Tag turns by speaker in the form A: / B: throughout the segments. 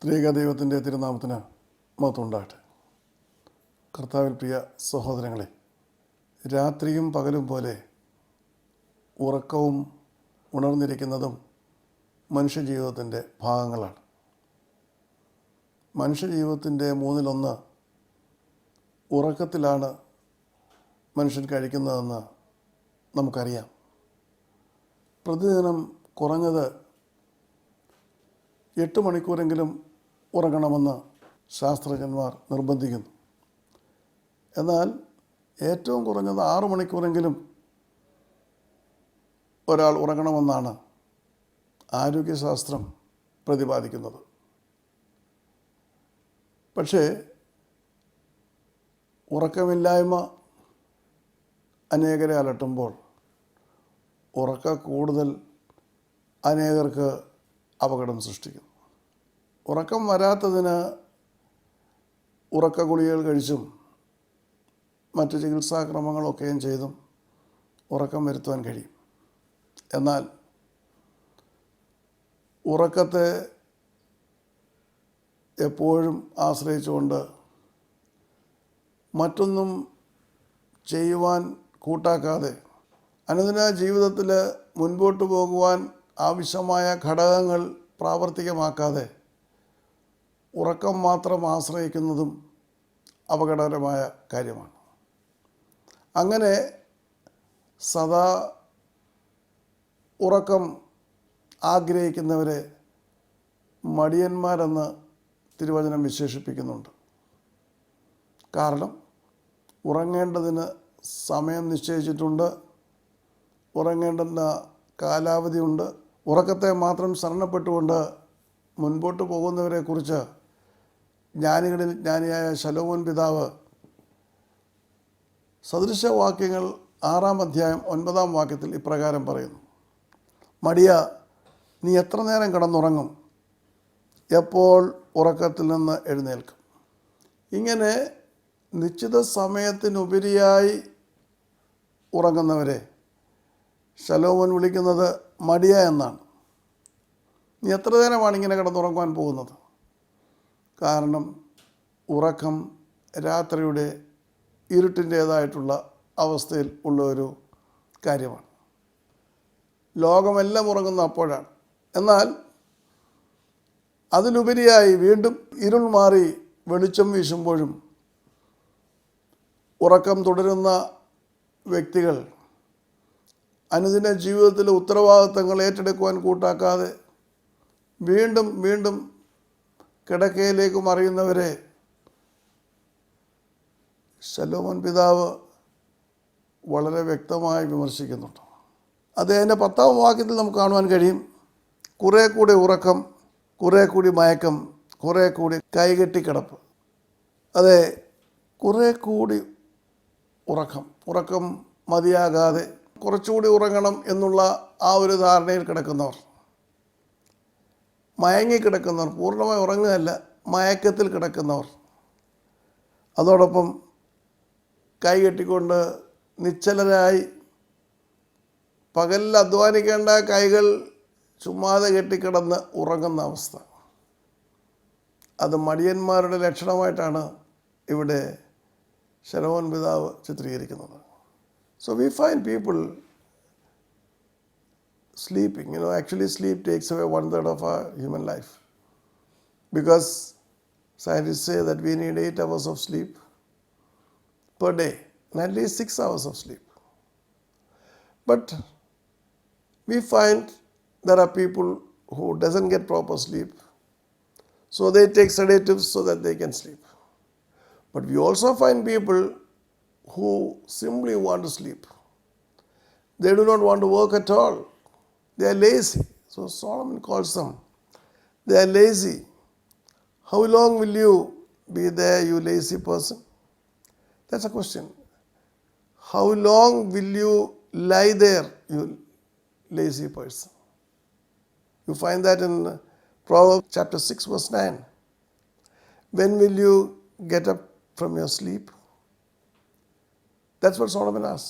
A: ത്രിയേക ദൈവത്തിൻ്റെ തിരുനാമത്തിന് മഹത്വം ഉണ്ടാകട്ടെ. കർത്താവിൽ പ്രിയ സഹോദരങ്ങളെ, രാത്രിയും പകലും പോലെ ഉറക്കവും ഉണർന്നിരിക്കുന്നതും മനുഷ്യജീവിതത്തിൻ്റെ ഭാഗങ്ങളാണ്. മനുഷ്യജീവിതത്തിൻ്റെ 1/3 ഉറക്കത്തിലാണ് മനുഷ്യൻ കഴിക്കുന്നതെന്ന് നമുക്കറിയാം. പ്രതിദിനം കുറഞ്ഞത് 8 മണിക്കൂറെങ്കിലും ഉറങ്ങണമെന്ന് ശാസ്ത്രജ്ഞന്മാർ നിർബന്ധിക്കുന്നു. എന്നാൽ ഏറ്റവും കുറഞ്ഞത് 6 മണിക്കൂറെങ്കിലും ഒരാൾ ഉറങ്ങണമെന്നാണ് ആരോഗ്യശാസ്ത്രം പ്രതിപാദിക്കുന്നത്. പക്ഷേ ഉറക്കമില്ലായ്മ അനേകരെ അലട്ടുമ്പോൾ കൂടുതൽ അനേകർക്ക് അപകടം സൃഷ്ടിക്കുന്നു. ഉറക്കം വരാത്തതിന് ഉറക്ക ഗുളികകൾ കഴിച്ചും മറ്റ് ചികിത്സാക്രമങ്ങളൊക്കെയും ചെയ്തും ഉറക്കം വരുത്തുവാൻ കഴിയും. എന്നാൽ ഉറക്കത്തെ എപ്പോഴും ആശ്രയിച്ചുകൊണ്ട് മറ്റൊന്നും ചെയ്യുവാൻ കൂട്ടാക്കാതെ അനുദിന ജീവിതത്തിൽ മുൻപോട്ട് പോകുവാൻ ആവശ്യമായ ഘടകങ്ങൾ പ്രാവർത്തികമാക്കാതെ ഉറക്കം മാത്രം ആശ്രയിക്കുന്നതും അപകടകരമായ കാര്യമാണ്. അങ്ങനെ സദാ ഉറക്കം ആഗ്രഹിക്കുന്നവരെ മടിയന്മാരെന്ന് തിരുവചനം വിശേഷിപ്പിക്കുന്നുണ്ട്. കാരണം ഉറങ്ങേണ്ടതിന് സമയം നിശ്ചയിച്ചിട്ടുണ്ട്, ഉറങ്ങേണ്ടുന്ന കാലാവധിയുണ്ട്. ഉറക്കത്തെ മാത്രം ശരണപ്പെട്ടുകൊണ്ട് മുൻപോട്ട് പോകുന്നവരെക്കുറിച്ച് ജ്ഞാനികളിൽ ജ്ഞാനിയായ ശലോമോൻ പിതാവ് സദൃശവാക്യങ്ങൾ 6-ാം അധ്യായം 9-ാം വാക്യത്തിൽ ഇപ്രകാരം പറയുന്നു: മടിയ, നീ എത്ര നേരം കിടന്നുറങ്ങും? എപ്പോൾ ഉറക്കത്തിൽ നിന്ന് എഴുന്നേൽക്കും? ഇങ്ങനെ നിശ്ചിത സമയത്തിനുപരിയായി ഉറങ്ങുന്നവരെ ശലോമോൻ വിളിക്കുന്നത് മടിയ എന്നാണ്. നീ എത്ര നേരമാണ് ഇങ്ങനെ കിടന്നുറങ്ങുവാൻ പോകുന്നത്? കാരണം ഉറക്കം രാത്രിയുടെ ഇരുട്ടിൻ്റേതായിട്ടുള്ള അവസ്ഥയിൽ ഉള്ള ഒരു കാര്യമാണ്. ലോകമെല്ലാം ഉറങ്ങുന്ന അപ്പോഴാണ്. എന്നാൽ അതിലുപരിയായി വീണ്ടും ഇരുൾ മാറി വെളിച്ചം വീശുമ്പോഴും ഉറക്കം തുടരുന്ന വ്യക്തികൾ അനുദിന ജീവിതത്തിലെ ഉത്തരവാദിത്തങ്ങൾ ഏറ്റെടുക്കുവാൻ കൂട്ടാക്കാതെ വീണ്ടും വീണ്ടും കിടക്കയിലേക്ക് മറിയുന്നവരെ ശലോമോൻ പിതാവ് വളരെ വ്യക്തമായി വിമർശിക്കുന്നുണ്ട്. അദ്ദേഹത്തിൻ്റെ 10-ാം വാക്യത്തിൽ നമുക്ക് കാണുവാൻ കഴിയും: കുറേ കൂടി ഉറക്കം, കുറേ കൂടി മയക്കം, കുറേ കൂടി കൈകെട്ടിക്കിടപ്പ്. അതെ, കുറേ കൂടി ഉറക്കം മതിയാകാതെ കുറച്ചുകൂടി ഉറങ്ങണം എന്നുള്ള ആ ഒരു ധാരണയിൽ കിടക്കുന്നവർ, മയങ്ങിക്കിടക്കുന്നവർ, പൂർണ്ണമായി ഉറങ്ങുകയല്ല, മയക്കത്തിൽ കിടക്കുന്നവർ, അതോടൊപ്പം കൈ കെട്ടിക്കൊണ്ട് നിശ്ചലരായി പകലിൽ അധ്വാനിക്കേണ്ട കൈകൾ ചുമ്മാതെ കെട്ടിക്കിടന്ന് ഉറങ്ങുന്ന അവസ്ഥ, അത് മടിയന്മാരുടെ ലക്ഷണമായിട്ടാണ് ഇവിടെ ശലോമോൻ പിതാവ് ചിത്രീകരിക്കുന്നത്. So we find people sleeping. Actually sleep takes away 1/3 of our human life, because scientists say that we need 8 hours of sleep per day and at least 6 hours of sleep. But we find there are people who doesn't get proper sleep, so they take sedatives so that they can sleep. But we also find people who simply want to sleep. They do not want to work at all. They are lazy. So Solomon calls them, they are lazy. How long will you be there, you lazy person? That's a question. How long will you lie there, you lazy person? You find that in Proverbs chapter 6 verse 9. When will you get up from your sleep? That's what Solomon asks.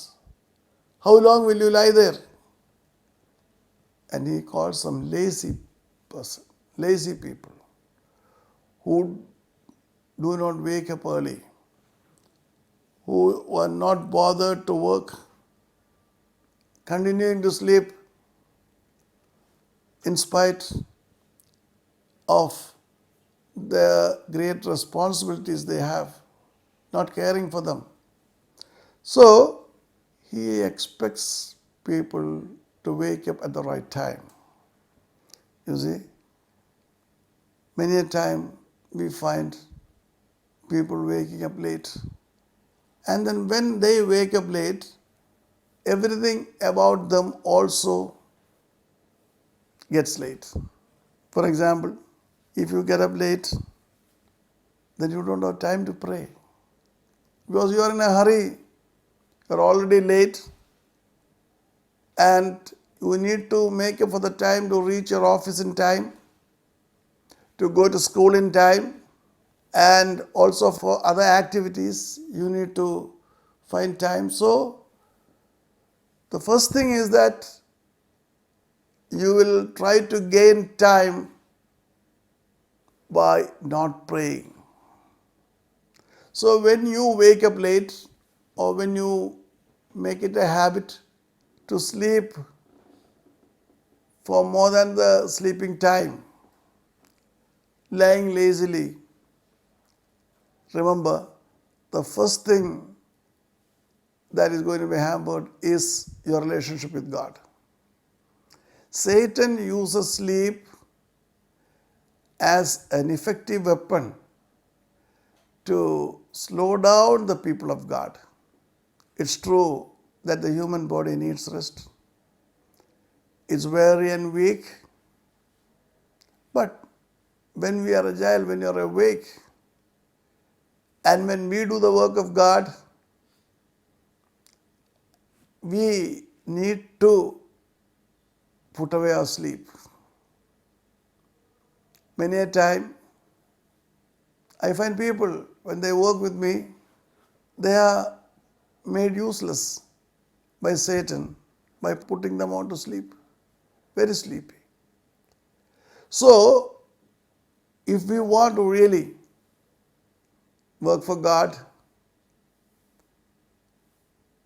A: How long will you lie there? And he calls them lazy people who do not wake up early, who are not bothered to work, continuing to sleep in spite of the great responsibilities they have, not caring for them. So, he expects people to wake up at the right time. You see, many a time we find people waking up late. And then when they wake up late, everything about them also gets late. For example, if you get up late, then you don't have time to pray. Because you are in a hurry, you are already late, and you need to make up for the time to reach your office in time, to go to school in time, and also for other activities, you need to find time. So, the first thing is that you will try to gain time by not praying. So, when you wake up late or when you make it a habit to sleep for more than the sleeping time, lying lazily, remember, the first thing that is going to be hampered is your relationship with God. Satan uses sleep as an effective weapon to slow down the people of God. It's true that the human body needs rest. It's weary and weak. But when we are agile, when you are awake, and when we do the work of God, we need to put away our sleep. Many a time, I find people, when they work with me, they are made useless by Satan by putting them on to sleep. Very sleepy. So, if we want to really work for God,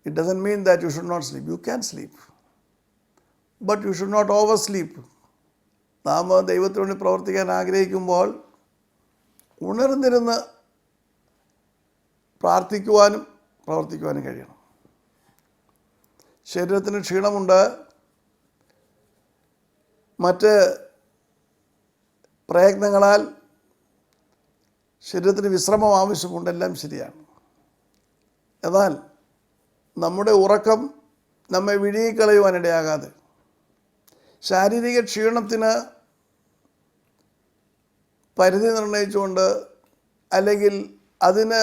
A: it doesn't mean that you should not sleep. You can sleep. But you should not oversleep. നാം ദൈവത്തിന് വേണ്ടി പ്രവർത്തിക്കാൻ ആഗ്രഹിക്കുമ്പോൾ ഉണർന്നിരുന്ന് പ്രാർത്ഥിക്കുവാനും പ്രവർത്തിക്കുവാനും കഴിയണം. ശരീരത്തിന് ക്ഷീണമുണ്ട്, മറ്റ് പ്രയത്നങ്ങളാൽ ശരീരത്തിന് വിശ്രമം ആവശ്യമുണ്ട്, എല്ലാം ശരിയാണ്. എന്നാൽ നമ്മുടെ ഉറക്കം നമ്മെ വിഴുങ്ങിക്കളയുവാനിടയാകാതെ ശാരീരിക ക്ഷീണത്തിന് പരിധി നിർണയിച്ചുകൊണ്ട് അല്ലെങ്കിൽ അതിന്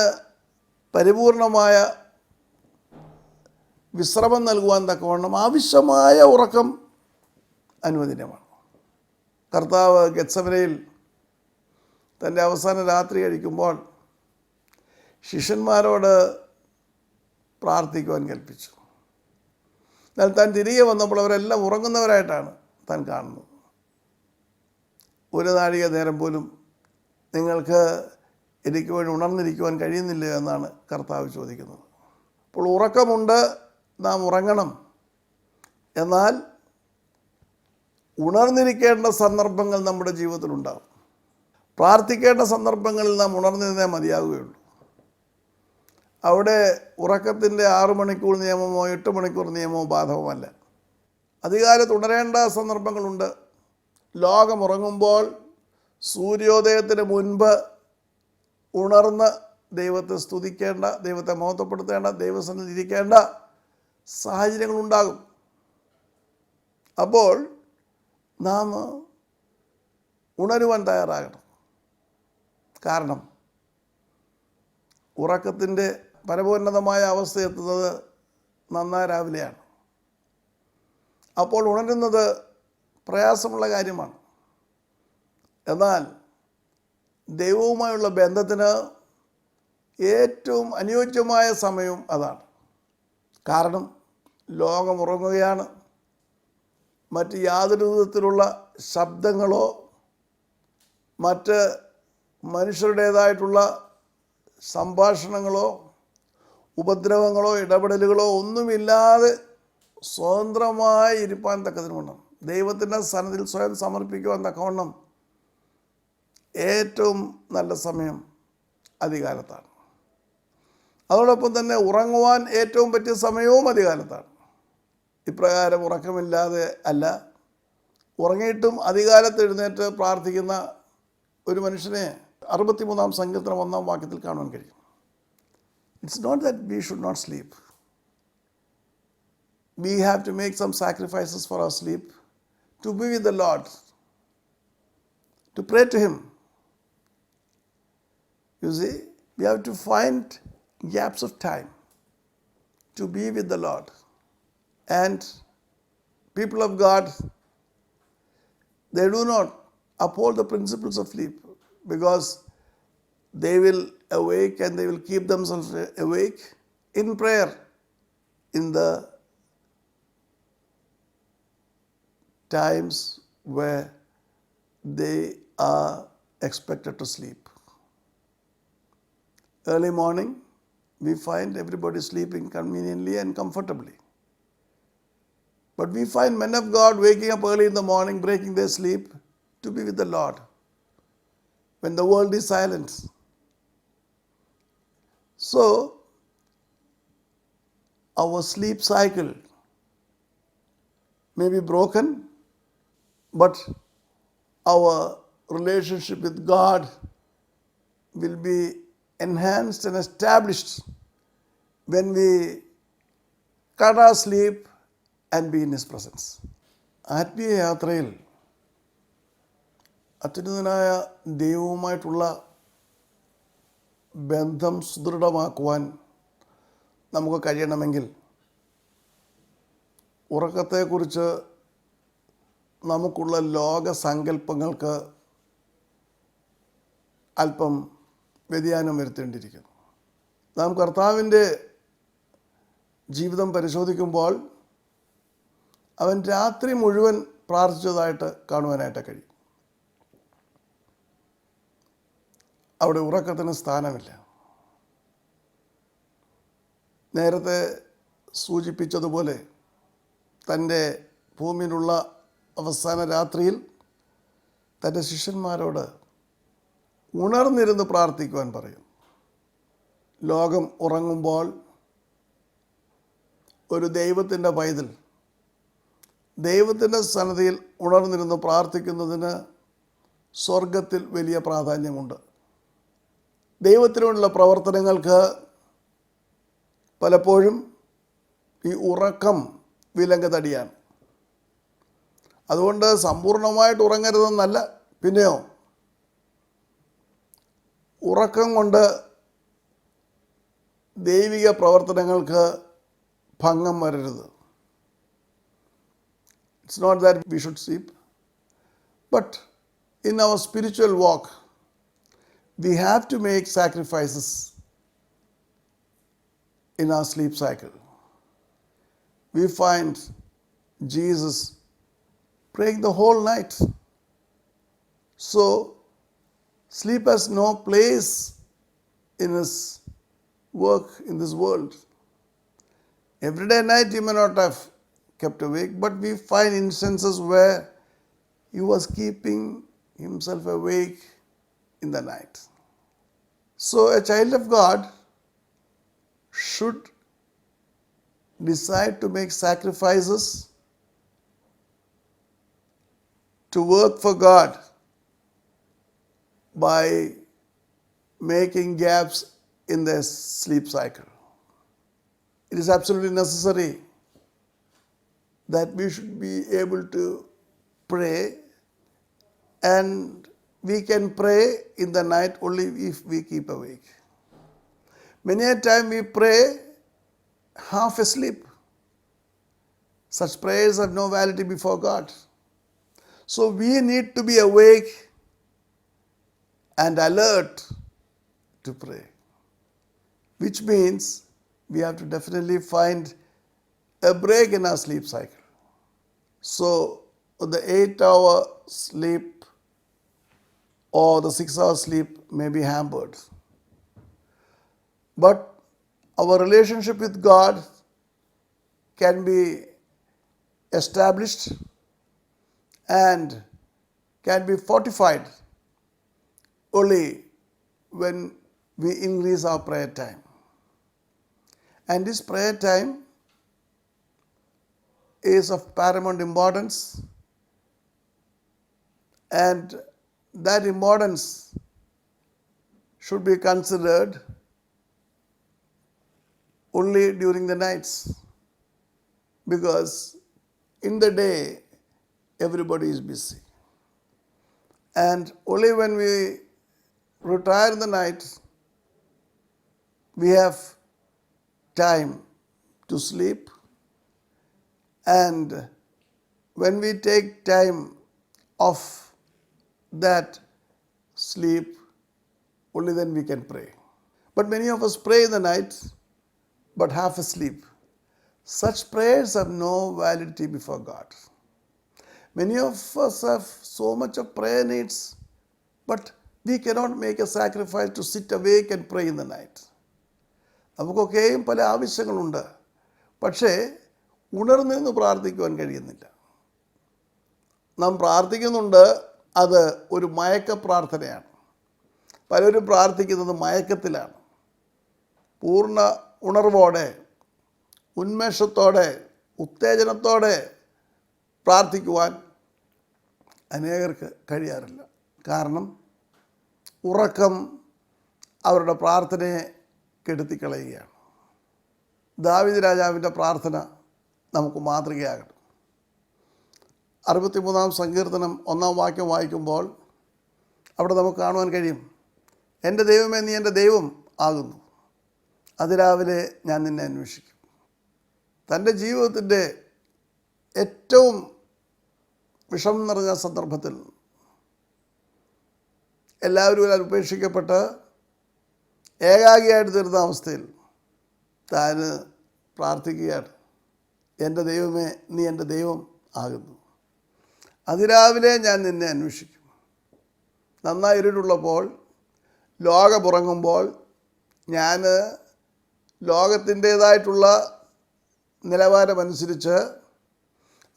A: പരിപൂർണമായ വിശ്രമം നൽകുവാൻ തക്കവണ്ണം ആവശ്യമായ ഉറക്കം അനുവദനീയമാണ്. കർത്താവ് ഗെത്സമനയിൽ തൻ്റെ അവസാന രാത്രി കഴിക്കുമ്പോൾ ശിഷ്യന്മാരോട് പ്രാർത്ഥിക്കുവാൻ കൽപ്പിച്ചു. എന്നാൽ താൻ തിരികെ വന്നപ്പോൾ അവരെല്ലാം ഉറങ്ങുന്നവരായിട്ടാണ് താൻ കാണുന്നത്. ഒരു നാഴിക നേരം പോലും നിങ്ങൾക്ക് എനിക്ക് വേണ്ടി ഉണർന്നിരിക്കുവാൻ കഴിയുന്നില്ല എന്നാണ് കർത്താവ് ചോദിക്കുന്നത്. അപ്പോൾ ഉറക്കമുണ്ട്, നാം ഉറങ്ങണം. എന്നാൽ ഉണർന്നിരിക്കേണ്ട സന്ദർഭങ്ങൾ നമ്മുടെ ജീവിതത്തിലുണ്ടാകും. പ്രാർത്ഥിക്കേണ്ട സന്ദർഭങ്ങളിൽ നാം ഉണർന്നിരുന്നേ മതിയാവുകയുള്ളൂ. അവിടെ ഉറക്കത്തിൻ്റെ 6 മണിക്കൂർ നിയമമോ 8 മണിക്കൂർ നിയമമോ ബാധകമല്ല. അധികാലത്ത് ഉണരേണ്ട സന്ദർഭങ്ങളുണ്ട്. ലോകമുറങ്ങുമ്പോൾ സൂര്യോദയത്തിന് മുൻപ് ഉണർന്ന് ദൈവത്തെ സ്തുതിക്കേണ്ട, ദൈവത്തെ മഹത്വപ്പെടുത്തേണ്ട, ദൈവസന്നിധിയിൽ ഇരിക്കേണ്ട സാഹചര്യങ്ങളുണ്ടാകും. അപ്പോൾ നാം ഉണരുവാൻ തയ്യാറാകണം. കാരണം ഉറക്കത്തിൻ്റെ പരമോന്നതമായ അവസ്ഥയെത്തുന്നത് നന്നായി രാവിലെയാണ്. അപ്പോൾ ഉണരുന്നത് പ്രയാസമുള്ള കാര്യമാണ്. എന്നാൽ ദൈവവുമായുള്ള ബന്ധത്തിന് ഏറ്റവും അനുയോജ്യമായ സമയവും അതാണ്. കാരണം ലോകം ഉറങ്ങുകയാണ്. മറ്റ് യാതൊരു വിധത്തിലുള്ള ശബ്ദങ്ങളോ മറ്റ് മനുഷ്യരുടേതായിട്ടുള്ള സംഭാഷണങ്ങളോ ഉപദ്രവങ്ങളോ ഇടപെടലുകളോ ഒന്നുമില്ലാതെ സ്വതന്ത്രമായി ഇരിപ്പാൻ തക്കതിനുവണ്ണം ദൈവത്തിൻ്റെ സന്നിധിയിൽ സ്വയം സമർപ്പിക്കുവാൻ തക്കവണ്ണം ഏറ്റവും നല്ല സമയം അധികാലത്താണ്. അതോടൊപ്പം തന്നെ ഉറങ്ങുവാൻ ഏറ്റവും പറ്റിയ സമയവും അധികാലത്താണ്. ഇപ്രകാരം ഉറക്കമില്ലാതെ അല്ല, ഉറങ്ങിയിട്ടും അധികാലത്ത് എഴുന്നേറ്റ് പ്രാർത്ഥിക്കുന്ന ഒരു മനുഷ്യനെ 63 സങ്കീർത്തനം 1 വാക്യത്തിൽ കാണുവാൻ കഴിയും. It's not that we should not sleep. We have to make some sacrifices for our sleep, to be with the Lord, to pray to Him. You see, we have to find gaps of time to be with the Lord. And people of God, they do not uphold the principles of sleep because they will awake and they will keep themselves awake in prayer in the times where they are expected to sleep. Early morning, we find everybody sleeping conveniently and comfortably. But we find men of God waking up early in the morning, breaking their sleep to be with the Lord when the world is silent. So, our sleep cycle may be broken, but our relationship with God will be enhanced and established when we cut our sleep and be in His presence. ആത്മീയ യാത്രയിൽ അത്യുന്നതനായ ദൈവവുമായിട്ടുള്ള ബന്ധം സുദൃഢമാക്കുവാൻ നമുക്ക് കഴിയണമെങ്കിൽ ഉറക്കത്തെക്കുറിച്ച് നമുക്കുള്ള ലോകസങ്കല്പങ്ങൾക്ക് അല്പം വ്യതിയാനം വരുത്തേണ്ടിയിരിക്കുന്നു. നാം കർത്താവിൻ്റെ ജീവിതം പരിശോധിക്കുമ്പോൾ അവൻ രാത്രി മുഴുവൻ പ്രാർത്ഥിച്ചതായിട്ട് കാണുവാനായിട്ട് കഴിയും. അവിടെ ഉറക്കത്തിന് സ്ഥാനമില്ല. നേരത്തെ സൂചിപ്പിച്ചതുപോലെ തൻ്റെ ഭൂമിയിലുള്ള അവസാന രാത്രിയിൽ തൻ്റെ ശിഷ്യന്മാരോട് ഉണർന്നിരുന്ന് പ്രാർത്ഥിക്കുവാൻ പറയും. ലോകം ഉറങ്ങുമ്പോൾ ഒരു ദൈവത്തിൻ്റെ പൈതൽ ദൈവത്തിൻ്റെ സന്നിധിയിൽ ഉണർന്നിരുന്ന് പ്രാർത്ഥിക്കുന്നതിന് സ്വർഗത്തിൽ വലിയ പ്രാധാന്യമുണ്ട്. ദൈവത്തിനുള്ള പ്രവർത്തനങ്ങൾക്ക് പലപ്പോഴും ഈ ഉറക്കം വിലങ്ങുതടിയാണ്. അതുകൊണ്ട് സമ്പൂർണ്ണമായിട്ട് ഉറങ്ങരുതെന്നല്ല, പിന്നെയോ ഉറക്കം കൊണ്ട് ദൈവിക പ്രവർത്തനങ്ങൾക്ക് ഭംഗം വരരുത്. It's not that we should sleep, but in our spiritual walk, we have to make sacrifices in our sleep cycle. We find Jesus praying the whole night. So, sleep has no place in His work in this world. Everyday night He may not have kept awake, but we find instances where He was keeping Himself awake in the night. So a child of God should decide to make sacrifices to work for God by making gaps in their sleep cycle. It is absolutely necessary that we should be able to pray, and we can pray in the night only if we keep awake. Many a time we pray half asleep. Such prayers have no validity before God. So we need to be awake and alert to pray, which means we have to definitely find a break in our sleep cycle. So the 8-hour sleep or the 6 hours sleep may be hampered. But our relationship with God can be established and can be fortified only when we increase our prayer time. And this prayer time is of paramount importance, and that importance should be considered only during the nights, because in the day everybody is busy. And only when we retire in the night, we have time to sleep, and when we take time off that sleep, only then we can pray. But many of us pray in the night but half asleep. Such prayers have no validity before God. Many of us have so much of prayer needs, but we cannot make a sacrifice to sit awake and pray in the night. നമുക്കൊക്കെയും പല ആവശ്യങ്ങളുണ്ട്, പക്ഷേ ഉണർന്നിരുന്ന് പ്രാർത്ഥിക്കുവാൻ കഴിയുന്നില്ല. നാം പ്രാർത്ഥിക്കുന്നുണ്ട്, അത് ഒരു മയക്ക പ്രാർത്ഥനയാണ്. പലരും പ്രാർത്ഥിക്കുന്നത് മയക്കത്തിലാണ്. പൂർണ്ണ ഉണർവോടെ, ഉന്മേഷത്തോടെ, ഉത്തേജനത്തോടെ പ്രാർത്ഥിക്കുവാൻ അനേകർക്ക് കഴിയാറില്ല. കാരണം ഉറക്കം അവരുടെ പ്രാർത്ഥനയെ കെടുത്തിക്കളയുകയാണ്. ദാവീദ് രാജാവിൻ്റെ പ്രാർത്ഥന നമുക്ക് മാതൃകയാകണം. 63 സങ്കീർത്തനം 1 വാക്യം വായിക്കുമ്പോൾ അവിടെ നമുക്ക് കാണുവാൻ കഴിയും, എൻ്റെ ദൈവമേ, നീ എൻ്റെ ദൈവം ആകുന്നു, അതിരാവിലെ ഞാൻ നിന്നെ അന്വേഷിക്കും. തൻ്റെ ജീവിതത്തിൻ്റെ ഏറ്റവും വിഷമം നിറഞ്ഞ സന്ദർഭത്തിൽ എല്ലാവരും ഉപേക്ഷിക്കപ്പെട്ട് ഏകാഗിയായിട്ട് തീർന്ന അവസ്ഥയിൽ താൻ പ്രാർത്ഥിക്കുകയാണ്, എൻ്റെ ദൈവമേ, നീ എൻ്റെ ദൈവം ആകുന്നു, അതിരാവിലെ ഞാൻ നിന്നെ അന്വേഷിക്കും. നന്നായി ഇരുട്ടുള്ളപ്പോൾ, ലോകമുറങ്ങുമ്പോൾ ഞാൻ ലോകത്തിൻ്റേതായിട്ടുള്ള നിലവാരമനുസരിച്ച്,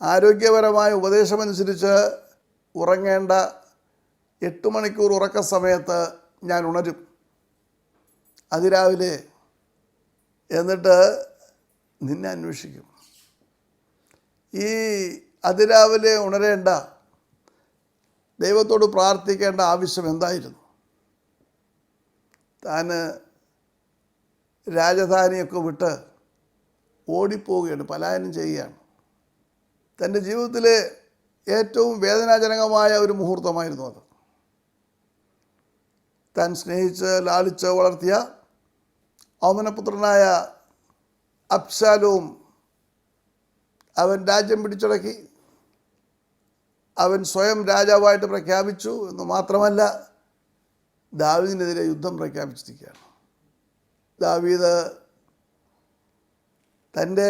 A: ആരോഗ്യപരമായ ഉപദേശമനുസരിച്ച് ഉറങ്ങേണ്ട 8 മണിക്കൂർ ഉറക്ക സമയത്ത് ഞാൻ ഉണരും അതിരാവിലെ, എന്നിട്ട് നിന്നെ അന്വേഷിക്കും. ഈ അതിരാവിലെ ഉണരേണ്ട, ദൈവത്തോട് പ്രാർത്ഥിക്കേണ്ട ആവശ്യം എന്തായിരുന്നു? താൻ രാജധാനിയൊക്കെ വിട്ട് ഓടിപ്പോവുകയാണ്, പലായനം ചെയ്യുകയാണ്. തൻ്റെ ജീവിതത്തിലെ ഏറ്റവും വേദനാജനകമായ ഒരു മുഹൂർത്തമായിരുന്നു അത്. താൻ സ്നേഹിച്ച് ലാളിച്ച് വളർത്തിയ ഓമനപുത്രനായ അബ്ശാലോം അവൻ രാജ്യം പിടിച്ചടക്കി. അവൻ സ്വയം രാജാവായിട്ട് പ്രഖ്യാപിച്ചു എന്ന് മാത്രമല്ല, ദാവീദിനെതിരെ യുദ്ധം പ്രഖ്യാപിച്ചിരിക്കുകയാണ്. ദാവീദ് തൻ്റെ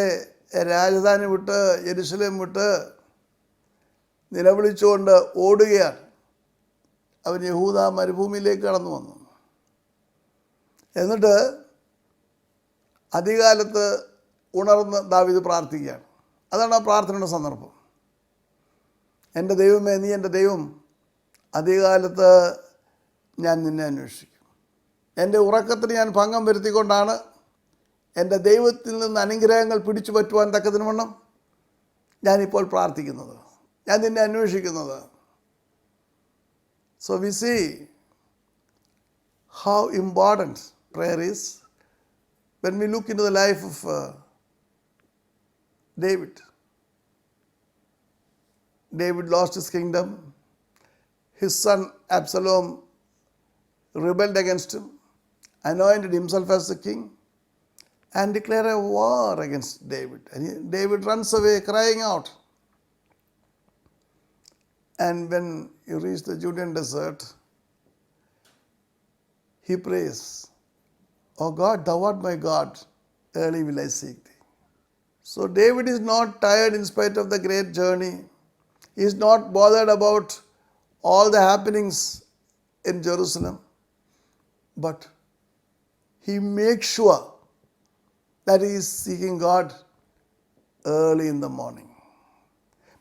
A: രാജധാനി വിട്ട്, യെരുശലേം വിട്ട് നിലവിളിച്ചുകൊണ്ട് ഓടുകയാണ്. അവൻ യഹൂദ മരുഭൂമിയിലേക്ക് കടന്നു വന്നു. എന്നിട്ട് അധികാലത്ത് ഉണർന്ന് ദാവീദ് പ്രാർത്ഥിക്കുകയാണ്. അതാണ് ആ പ്രാർത്ഥനയുടെ സന്ദർഭം. എൻ്റെ ദൈവമേ, നീ എൻ്റെ ദൈവം, അധികാലത്ത് ഞാൻ നിന്നെ അന്വേഷിക്കും. എൻ്റെ ഉറക്കത്തിന് ഞാൻ ഭംഗം വരുത്തിക്കൊണ്ടാണ് എൻ്റെ ദൈവത്തിൽ നിന്ന് അനുഗ്രഹങ്ങൾ പിടിച്ചു പറ്റുവാൻ തക്കതിന് വണ്ണം ഞാനിപ്പോൾ പ്രാർത്ഥിക്കുന്നത്, ഞാൻ നിന്നെ അന്വേഷിക്കുന്നത്. So we see how important prayer is when we look into the life of David. David lost his kingdom. His son Absalom rebelled against him, anointed himself as the king, and declared a war against David. And David runs away crying out. And when you reach the Judean desert, he prays, "O God, thou art my God, early will I seek thee." So David is not tired in spite of the great journey. He is not bothered about all the happenings in Jerusalem, but he makes sure that he is seeking God early in the morning.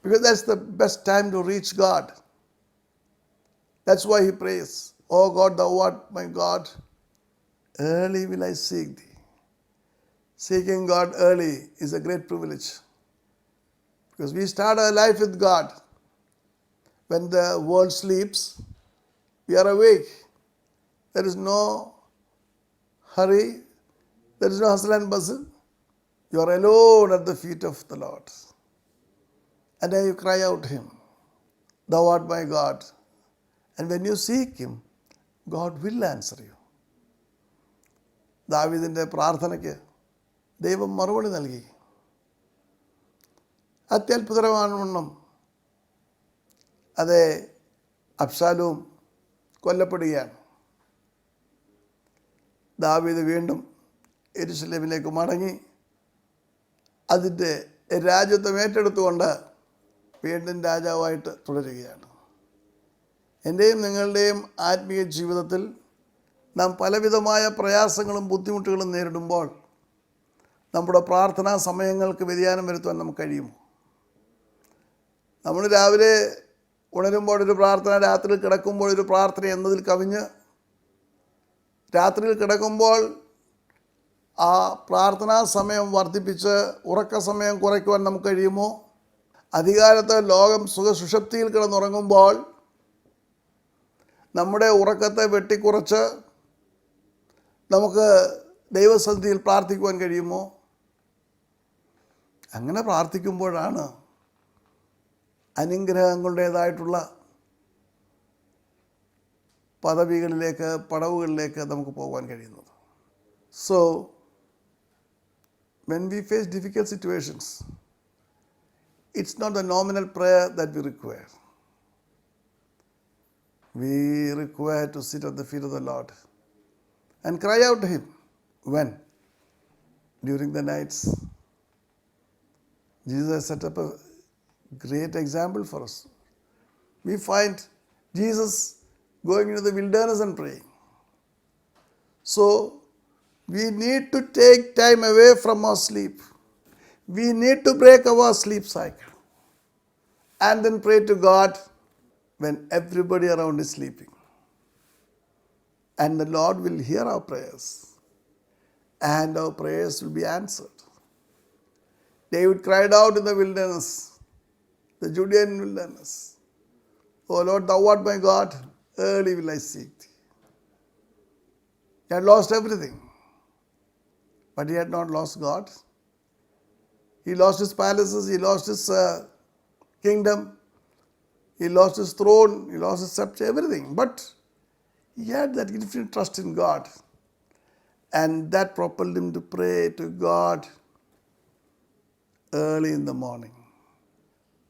A: Because that's the best time to reach God. That's why he prays, "O God, thou art my God, early will I seek thee." Seeking God early is a great privilege. Because we start our life with God. When the world sleeps, we are awake. There is no hurry. There is no hustle and bustle. You are alone at the feet of the Lord. And then you cry out to him, "Thou art my God." And when you seek him, God will answer you. ദാവീദിൻ്റെ പ്രാർത്ഥനയ്ക്ക് ദൈവം മറുപടി നൽകി. അത്യത്ഭുതകരമാവണ്ണം അതേ അബ്ശാലോം കൊല്ലപ്പെടുകയാണ്. ദാവീദ് വീണ്ടും യെരൂശലേമിലേക്ക് മടങ്ങി അതിൻ്റെ രാജ്യത്വം ഏറ്റെടുത്തുകൊണ്ട് വീണ്ടും രാജാവായിട്ട് തുടരുകയാണ്. എൻ്റെയും നിങ്ങളുടെയും ആത്മീയ ജീവിതത്തിൽ നാം പലവിധമായ പ്രയാസങ്ങളും ബുദ്ധിമുട്ടുകളും നേരിടുമ്പോൾ നമ്മുടെ പ്രാർത്ഥനാ സമയങ്ങൾക്ക് വ്യതിയാനം വരുത്തുവാൻ നമുക്ക് കഴിയുമോ? നമ്മൾ രാവിലെ ഉണരുമ്പോൾ ഒരു പ്രാർത്ഥന, രാത്രിയിൽ കിടക്കുമ്പോൾ ഒരു പ്രാർത്ഥന എന്നതിൽ കവിഞ്ഞ് രാത്രിയിൽ കിടക്കുമ്പോൾ ആ പ്രാർത്ഥനാ സമയം വർദ്ധിപ്പിച്ച് ഉറക്ക സമയം കുറയ്ക്കുവാൻ നമുക്ക് കഴിയുമോ? അധികാലത്ത് ലോകം സുഖസുഷപ്തിയിൽ കിടന്നുറങ്ങുമ്പോൾ നമ്മുടെ ഉറക്കത്തെ വെട്ടിക്കുറച്ച് നമുക്ക് ദൈവസന്നിധിയിൽ പ്രാർത്ഥിക്കുവാൻ കഴിയുമോ? അങ്ങനെ പ്രാർത്ഥിക്കുമ്പോഴാണ് അനുഗ്രഹങ്ങളുടേതായിട്ടുള്ള പദവികളിലേക്ക്, പടവുകളിലേക്ക് നമുക്ക് പോകാൻ കഴിയുന്നത്. So when we face difficult situations, it's not the nominal prayer that we require. We require to sit at the feet of the Lord and cry out to him. When? During the nights. Jesus has set up a great example for us. We find Jesus going into the wilderness and praying. So, we need to take time away from our sleep. We need to break our sleep cycle and then pray to God when everybody around is sleeping. And the Lord will hear our prayers and our prayers will be answered. David cried out in the wilderness, the Judean wilderness, "O Lord, thou art my God, early will I seek thee." He had lost everything, but he had not lost God. He lost his palaces, he lost his kingdom, he lost his throne, he lost his scepter, everything. But he had that infinite trust in God. And that propelled him to pray to God early in the morning.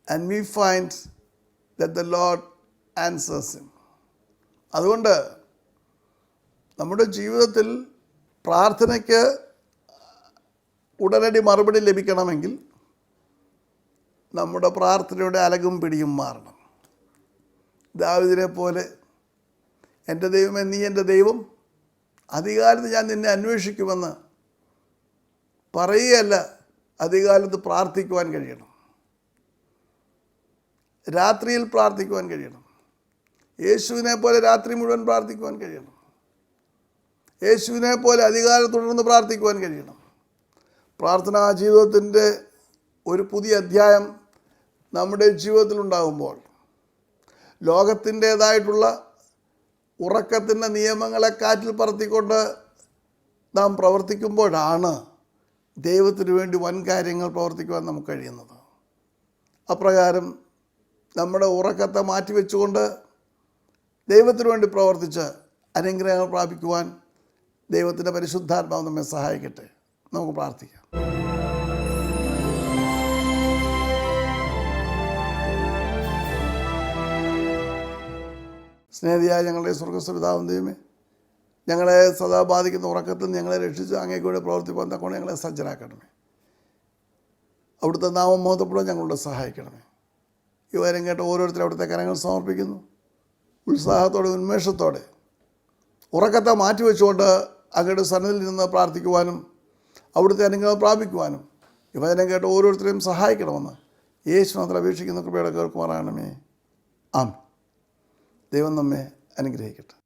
A: And we find that the Lord answers him. അതുകൊണ്ട് നമ്മുടെ ജീവിതത്തിൽ പ്രാർത്ഥനയ്ക്ക് ഉടനടി മറുപടി ലഭിക്കണമെങ്കിൽ നമ്മുടെ പ്രാർത്ഥനയുടെ അലകും പിടിയും മാറണം. ദാവീദിനെ പോലെ, "എൻ്റെ ദൈവമേ, നീ എൻ്റെ ദൈവം, അധികാലത്ത് ഞാൻ നിന്നെ അന്വേഷിക്കുമെന്ന്" പറയുകയല്ല, അധികാലത്ത് പ്രാർത്ഥിക്കുവാൻ കഴിയണം. രാത്രിയിൽ പ്രാർത്ഥിക്കുവാൻ കഴിയണം. യേശുവിനെ പോലെ രാത്രി മുഴുവൻ പ്രാർത്ഥിക്കുവാൻ കഴിയണം. യേശുവിനെ പോലെ അധികാരം തുടർന്ന് പ്രാർത്ഥിക്കുവാൻ കഴിയണം. പ്രാർത്ഥനാ ജീവിതത്തിൻ്റെ ഒരു പുതിയ അധ്യായം നമ്മുടെ ജീവിതത്തിലുണ്ടാകുമ്പോൾ ലോകത്തിൻ്റേതായിട്ടുള്ള ഉറക്കത്തിൻ്റെ നിയമങ്ങളെ കാറ്റിൽ പറത്തിക്കൊണ്ട് നാം പ്രവർത്തിക്കുമ്പോഴാണ് ദൈവത്തിന് വേണ്ടി വൻ കാര്യങ്ങൾ പ്രവർത്തിക്കുവാൻ നമുക്ക് കഴിയുന്നത്. അപ്രകാരം നമ്മുടെ ഉറക്കത്തെ മാറ്റിവെച്ചുകൊണ്ട് ദൈവത്തിന് വേണ്ടി പ്രവർത്തിച്ച് അനുഗ്രഹങ്ങൾ പ്രാപിക്കുവാൻ ദൈവത്തിൻ്റെ പരിശുദ്ധാത്മാവ് നമ്മെ സഹായിക്കട്ടെ. നമുക്ക് പ്രാർത്ഥിക്കാം. സ്നേഹിതയായ ഞങ്ങളുടെ സ്വർഗ്ഗസ്ഥ പിതാവാം ദൈവമേ, ഞങ്ങളെ സദാ ബാധിക്കുന്ന ഉറക്കത്തിൽ ഞങ്ങളെ രക്ഷിച്ച് അങ്ങേക്കൂടെ പ്രവർത്തിപ്പാൻ തക്കോണം ഞങ്ങളെ സജ്ജരാക്കണമേ. അവിടുത്തെ നാമം മഹത്വപ്പെടാൻ ഞങ്ങളോട് സഹായിക്കണമേ. ഈ വരം കേട്ട ഓരോരുത്തരും അവിടുത്തെ കരങ്ങൾ സമർപ്പിക്കുന്നു. ഉത്സാഹത്തോടെ ഉന്മേഷത്തോടെ ഉറക്കത്തെ മാറ്റിവെച്ചുകൊണ്ട് അങ്ങയുടെ സന്നിധിയിൽ നിന്ന് പ്രാർത്ഥിക്കുവാനും അവിടുത്തെ അനുഗ്രഹം പ്രാപിക്കുവാനും ഈ വചനം കേട്ട് ഓരോരുത്തരെയും സഹായിക്കണമെന്ന് യേശുനാമത്തിൽ അപേക്ഷിക്കുന്ന കൃപയോടെ കേൾക്കുമാറാകണമേ. ആമേൻ. ദൈവം നമ്മെ അനുഗ്രഹിക്കട്ടെ.